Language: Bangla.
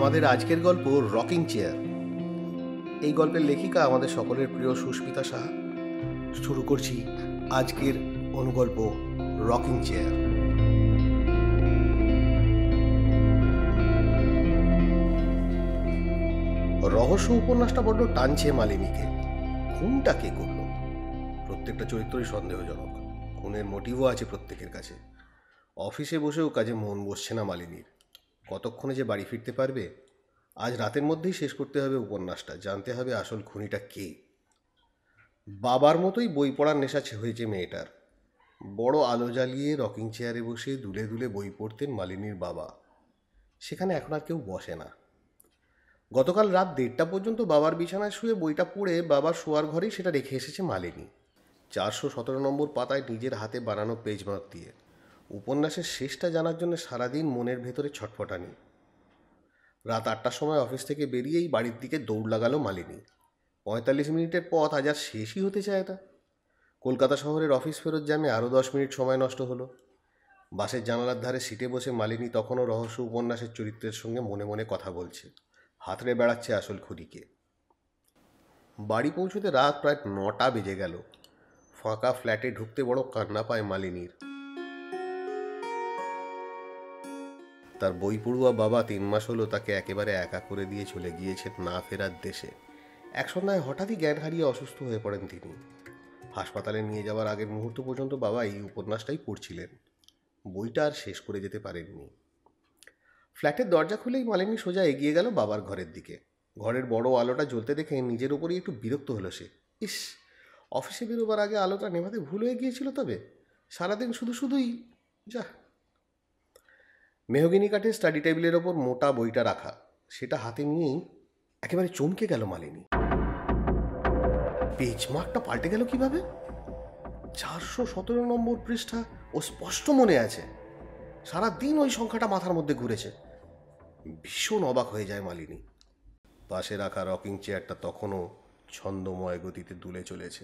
আমাদের আজকের গল্প রকিং চেয়ার। এই গল্পের লেখিকা আমাদের সকলের প্রিয় সুস্মিতা সাহা। শুরু করছি আজকের অনুগল্প রকিং চেয়ার। রহস্য উপন্যাসটা বড্ড টানছে মালিনীকে। খুনটা কে করল? প্রত্যেকটা চরিত্রই সন্দেহজনক। খুনের মোটিভও আছে প্রত্যেকের কাছে। অফিসে বসেও কাজে মন বসছে না মালিনীর। কতক্ষণে যে বাড়ি ফিরতে পারবে? আজ রাতের মধ্যেই শেষ করতে হবে উপন্যাসটা, জানতে হবে আসল খুনিটা কে। বাবার মতোই বই পড়ার নেশা হয়েছে মেয়েটার। বড় আলো জ্বালিয়ে রকিং চেয়ারে বসে দুলে দুলে বই পড়তেন মালিনীর বাবা। সেখানে এখন আর কেউ বসে না। গতকাল রাত 1:30 পর্যন্ত বাবার বিছানায় শুয়ে বইটা পড়ে বাবার শোয়ার ঘরেই সেটা রেখে এসেছে মালিনী, 417 নম্বর পাতায় নিজের হাতে বানানো পেজমার্ক দিয়ে। উপন্যাসের শেষটা জানার জন্য সারাদিন মনের ভেতরে ছটফটানি। রাত 8টার সময় অফিস থেকে বেরিয়েই বাড়ির দিকে দৌড় লাগালো মালিনী। 45 মিনিটের পথ আজ আর শেষই হতে চায় না। কলকাতা শহরের অফিস ফেরত জ্যামে আরও 10 মিনিট সময় নষ্ট হলো। বাসের জানালার ধারে সিটে বসে মালিনী তখনও রহস্য উপন্যাসের চরিত্রের সঙ্গে মনে মনে কথা বলছে, হাতড়ে বেড়াচ্ছে আসল খুনিকে। বাড়ি পৌঁছতে রাত প্রায় 9টা বেজে গেল। ফাঁকা ফ্ল্যাটে ঢুকতে বড় কান্না পায় মালিনীর। তার বই পড়ুয়া বাবা 3 মাস হলো তাকে একেবারে একা করে দিয়ে চলে গিয়েছেন না ফেরার দেশে। এক সন্ধ্যায় হঠাৎই জ্ঞান হারিয়ে অসুস্থ হয়ে পড়েন তিনি। হাসপাতালে নিয়ে যাওয়ার আগের মুহূর্ত পর্যন্ত বাবা এই উপন্যাসটাই পড়ছিলেন। বইটা আর শেষ করে যেতে পারেননি। ফ্ল্যাটের দরজা খুলেই মালিনী সোজা এগিয়ে গেল বাবার ঘরের দিকে। ঘরের বড় আলোটা জ্বলতে দেখে নিজের উপরই একটু বিরক্ত হলো সে। ইস, অফিসে বেরোবার আগে আলোটা নেভাতে ভুল হয়ে গিয়েছিল। তবে সারাদিন শুধুই যা। মেহগিনি কাঠের স্টাডি টেবিলের ওপর মোটা বইটা রাখা, সেটা হাতে নিয়েই একেবারে চমকে গেল মালিনী। পেজমার্কটা পাল্টে গেল কিভাবে? 417 নম্বর পৃষ্ঠা ও স্পষ্ট মনে আছে। সারাদিন ওই সংখ্যাটা মাথার মধ্যে ঘুরেছে। ভীষণ অবাক হয়ে যায় মালিনী। পাশে রাখা রকিং চেয়ারটা তখনও ছন্দময় গতিতে দুলে চলেছে।